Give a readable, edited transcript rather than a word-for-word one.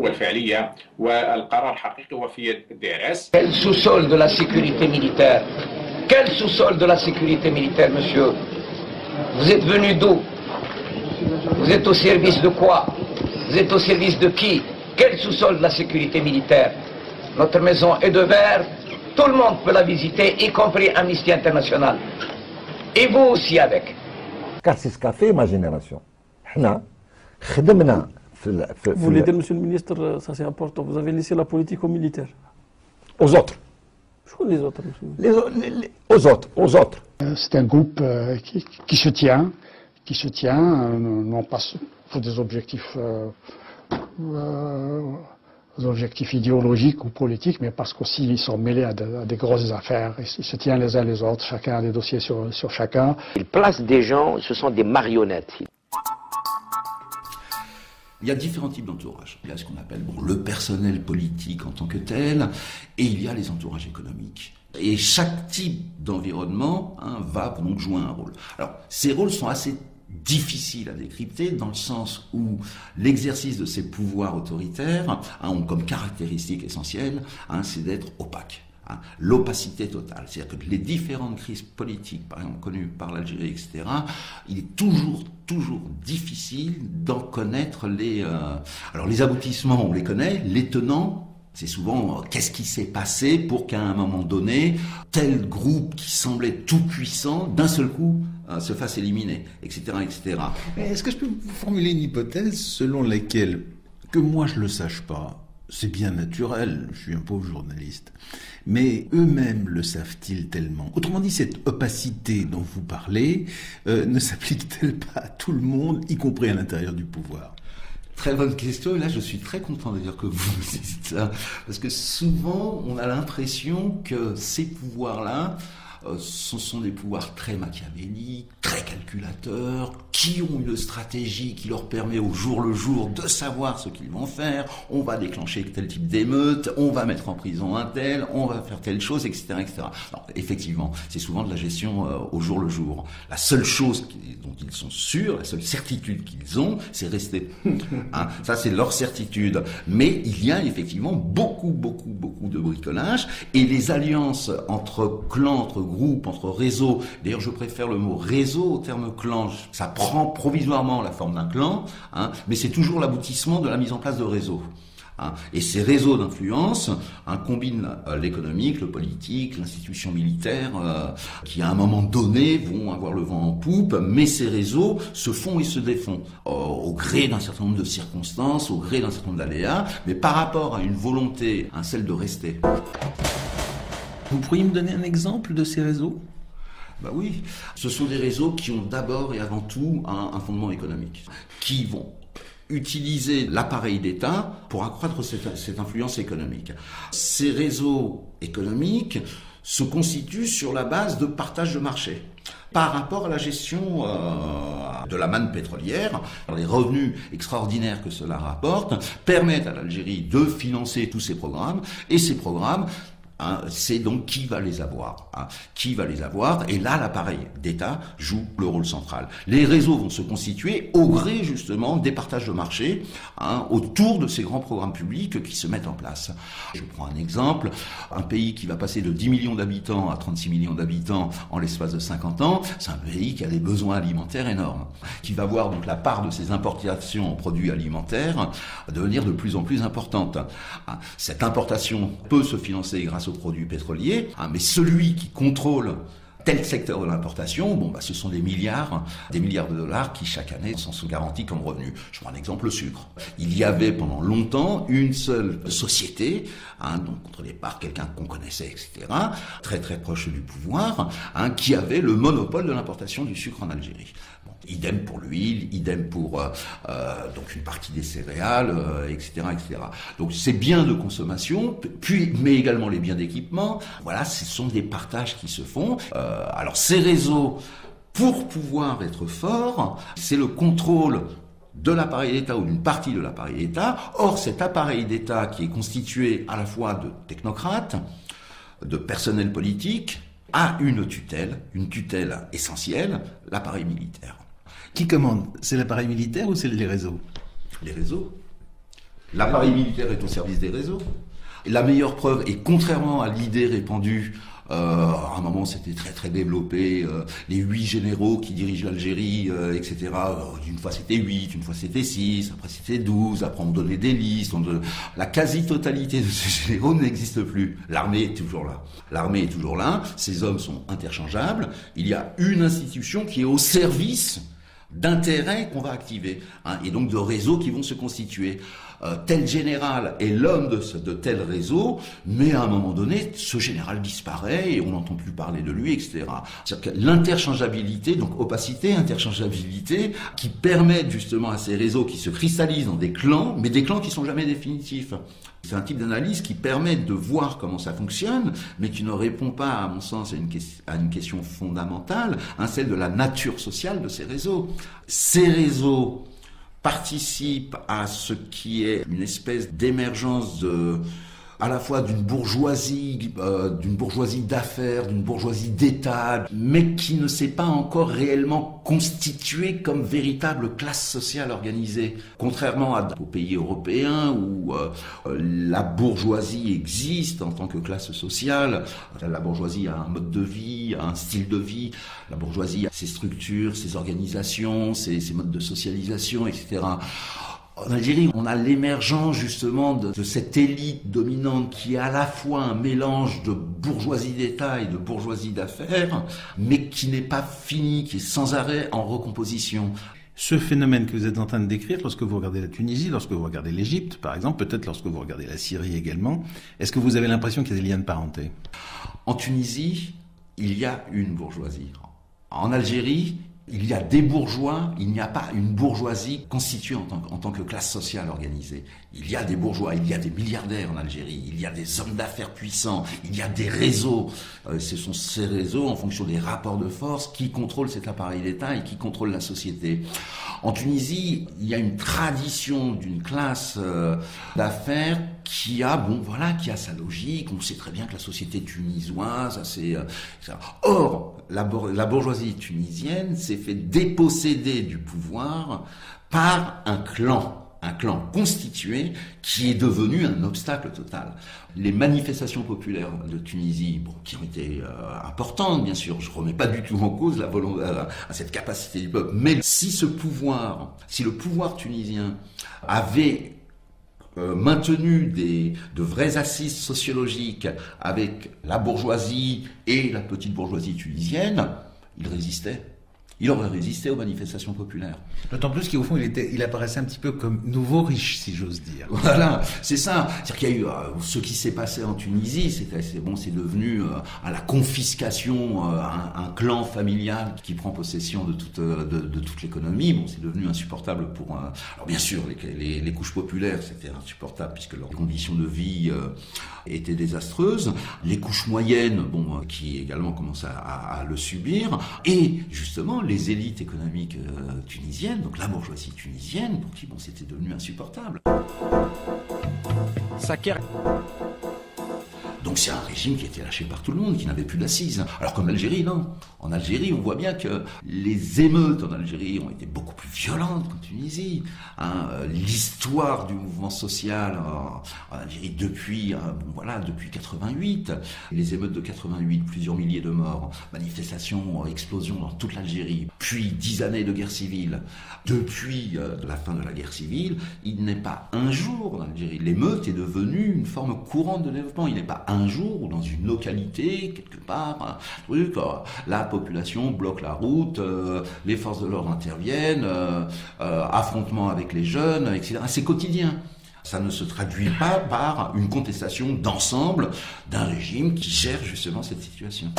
القوة الفعلية والقرار حقيقي وفي يد الDRS. Quel sous-sol de la sécurité militaire? Quel sous-sol de la sécurité militaire, monsieur? Vous êtes venu d'où? Vous êtes au service de quoi? Vous êtes au service de qui? Quel sous-sol de la sécurité militaire? Notre maison est de verre, tout le monde peut la visiter, y compris Amnesty International. Et vous aussi avec. Car c'est ce qu'a fait ma génération. Vous voulez dire, monsieur le ministre, ça c'est important, vous avez laissé la politique aux militaires? Aux autres. Je connais les autres, monsieur. Aux autres. C'est un groupe qui se tient, non pas pour des objectifs idéologiques ou politiques, mais parce qu'aussi ils sont mêlés à des grosses affaires. Ils se tiennent les uns les autres, chacun a des dossiers sur chacun. Ils placent des gens, ce sont des marionnettes. Il y a différents types d'entourage. Il y a ce qu'on appelle le personnel politique en tant que tel, et il y a les entourages économiques. Et chaque type d'environnement va donc jouer un rôle. Alors, ces rôles sont assez difficiles à décrypter dans le sens où l'exercice de ces pouvoirs autoritaires ont comme caractéristique essentielle, c'est d'être opaque. L'opacité totale. C'est-à-dire que les différentes crises politiques, par exemple connues par l'Algérie, etc., il est toujours difficile d'en connaître les... Alors les aboutissements, on les connaît, les tenants, c'est souvent qu'est-ce qui s'est passé pour qu'à un moment donné, tel groupe qui semblait tout puissant, d'un seul coup, se fasse éliminer, etc., etc. Mais est-ce que je peux vous formuler une hypothèse selon laquelle, que moi je le sache pas, c'est bien naturel, je suis un pauvre journaliste, mais eux-mêmes le savent-ils tellement? Autrement dit, cette opacité dont vous parlez ne s'applique-t-elle pas à tout le monde, y compris à l'intérieur du pouvoir? Très bonne question, et là je suis très content de dire que vous dites ça, parce que souvent on a l'impression que ces pouvoirs-là, ce sont des pouvoirs très machiavéliques, très calculateurs, qui ont une stratégie qui leur permet au jour le jour de savoir ce qu'ils vont faire. On va déclencher tel type d'émeute, on va mettre en prison un tel, on va faire telle chose, etc., etc. Alors, effectivement, c'est souvent de la gestion au jour le jour. La seule chose dont ils sont sûrs, la seule certitude qu'ils ont, c'est rester. Ça, c'est leur certitude. Mais il y a effectivement beaucoup de bricolage, et les alliances entre clans, entre groupes, entre réseaux. D'ailleurs, je préfère le mot réseau au terme clan. Ça prend provisoirement la forme d'un clan, mais c'est toujours l'aboutissement de la mise en place de réseaux. Et ces réseaux d'influence combinent l'économique, le politique, l'institution militaire, qui à un moment donné vont avoir le vent en poupe, mais ces réseaux se font et se défont au gré d'un certain nombre de circonstances, au gré d'un certain nombre d'aléas, mais par rapport à une volonté, celle de rester. Vous pourriez me donner un exemple de ces réseaux? Ben oui, ce sont des réseaux qui ont d'abord et avant tout un fondement économique, qui vont utiliser l'appareil d'État pour accroître cette influence économique. Ces réseaux économiques se constituent sur la base de partage de marché. Par rapport à la gestion de la manne pétrolière, les revenus extraordinaires que cela rapporte permettent à l'Algérie de financer tous ces programmes, et ces programmes, c'est donc qui va les avoir. Qui va les avoir? Et là, l'appareil d'État joue le rôle central. Les réseaux vont se constituer au gré, justement, des partages de marché autour de ces grands programmes publics qui se mettent en place. Je prends un exemple. Un pays qui va passer de 10 millions d'habitants à 36 millions d'habitants en l'espace de 50 ans, c'est un pays qui a des besoins alimentaires énormes, qui va voir donc la part de ses importations en produits alimentaires devenir de plus en plus importante. Cette importation peut se financer grâce aux produits pétroliers, mais celui qui contrôle tel secteur de l'importation, ce sont des milliards de dollars qui chaque année sont garantis comme revenus. Je prends un exemple, le sucre. Il y avait pendant longtemps une seule société, donc contrôlée par quelqu'un qu'on connaissait, etc., très proche du pouvoir, qui avait le monopole de l'importation du sucre en Algérie. Idem pour l'huile, idem pour donc une partie des céréales, etc., etc. Donc ces biens de consommation, mais également les biens d'équipement, voilà, ce sont des partages qui se font. Alors ces réseaux, pour pouvoir être forts, c'est le contrôle de l'appareil d'État ou d'une partie de l'appareil d'État. Or, cet appareil d'État qui est constitué à la fois de technocrates, de personnel politique, a une tutelle essentielle, l'appareil militaire. Qui commande? C'est l'appareil militaire ou c'est les réseaux? Les réseaux. L'appareil militaire est au service des réseaux. La meilleure preuve, et contrairement à l'idée répandue, à un moment c'était très très développé, les 8 généraux qui dirigent l'Algérie, etc. Une fois c'était 8, une fois c'était 6, après c'était 12, après on donnait des listes. La quasi-totalité de ces généraux n'existe plus. L'armée est toujours là. L'armée est toujours là, ces hommes sont interchangeables. Il y a une institution qui est au service d'intérêts qu'on va activer, hein, et donc de réseaux qui vont se constituer. Tel général est l'homme de tel réseau, mais à un moment donné, ce général disparaît et on n'entend plus parler de lui, etc. C'est-à-dire que l'interchangeabilité, donc opacité, interchangeabilité, qui permettent justement à ces réseaux qui se cristallisent dans des clans, mais des clans qui sont jamais définitifs. C'est un type d'analyse qui permet de voir comment ça fonctionne, mais qui ne répond pas, à mon sens, à une question fondamentale, hein, celle de la nature sociale de ces réseaux. Ces réseaux participe à ce qui est une espèce d'émergence à la fois d'une bourgeoisie d'affaires, d'une bourgeoisie d'État, mais qui ne s'est pas encore réellement constituée comme véritable classe sociale organisée. Contrairement aux pays européens où la bourgeoisie existe en tant que classe sociale, la bourgeoisie a un mode de vie, a un style de vie, la bourgeoisie a ses structures, ses organisations, ses modes de socialisation, etc. En Algérie, on a l'émergence justement de cette élite dominante qui est à la fois un mélange de bourgeoisie d'État et de bourgeoisie d'affaires, mais qui n'est pas fini, qui est sans arrêt en recomposition. Ce phénomène que vous êtes en train de décrire, lorsque vous regardez la Tunisie, lorsque vous regardez l'Égypte, par exemple, peut-être lorsque vous regardez la Syrie également, est-ce que vous avez l'impression qu'il y a des liens de parenté? En Tunisie, il y a une bourgeoisie. En Algérie, il y a des bourgeois, il n'y a pas une bourgeoisie constituée en tant que classe sociale organisée. Il y a des bourgeois, il y a des milliardaires en Algérie, il y a des hommes d'affaires puissants, il y a des réseaux. Ce sont ces réseaux, en fonction des rapports de force, qui contrôlent cet appareil d'État et qui contrôlent la société. En Tunisie, il y a une tradition d'une classe d'affaires qui a sa logique. On sait très bien que la société tunisoise, or, la bourgeoisie tunisienne s'est fait déposséder du pouvoir par un clan constitué qui est devenu un obstacle total. Les manifestations populaires de Tunisie, qui ont été importantes, bien sûr, je remets pas du tout en cause la volonté, à cette capacité du peuple, mais si le pouvoir tunisien avait maintenu de vraies assises sociologiques avec la bourgeoisie et la petite bourgeoisie tunisienne, il aurait résisté aux manifestations populaires. D'autant plus qu'au fond, il apparaissait un petit peu comme nouveau riche, si j'ose dire. Voilà, c'est ça. C'est-à-dire qu'il y a eu ce qui s'est passé en Tunisie, c'est devenu à la confiscation, un clan familial qui prend possession de toute l'économie. Bon, c'est devenu insupportable pour alors bien sûr, les couches populaires, c'était insupportable puisque leurs conditions de vie étaient désastreuses. Les couches moyennes, qui également commencent à le subir, et justement les élites économiques tunisiennes, donc la bourgeoisie tunisienne, pour qui c'était devenu insupportable. Donc c'est un régime qui était lâché par tout le monde, qui n'avait plus d'assises. Alors qu'en Algérie, non. En Algérie, on voit bien que les émeutes en Algérie ont été beaucoup plus violentes qu'en Tunisie. L'histoire du mouvement social en Algérie depuis 88, les émeutes de 88, plusieurs milliers de morts, manifestations, explosions dans toute l'Algérie, puis 10 années de guerre civile. Depuis la fin de la guerre civile, il n'est pas un jour en Algérie. L'émeute est devenue une forme courante de développement. Il n'est pas un jour ou dans une localité, quelque part, la population bloque la route, les forces de l'ordre interviennent, affrontement avec les jeunes, etc. C'est quotidien. Ça ne se traduit pas par une contestation d'ensemble d'un régime qui gère justement cette situation.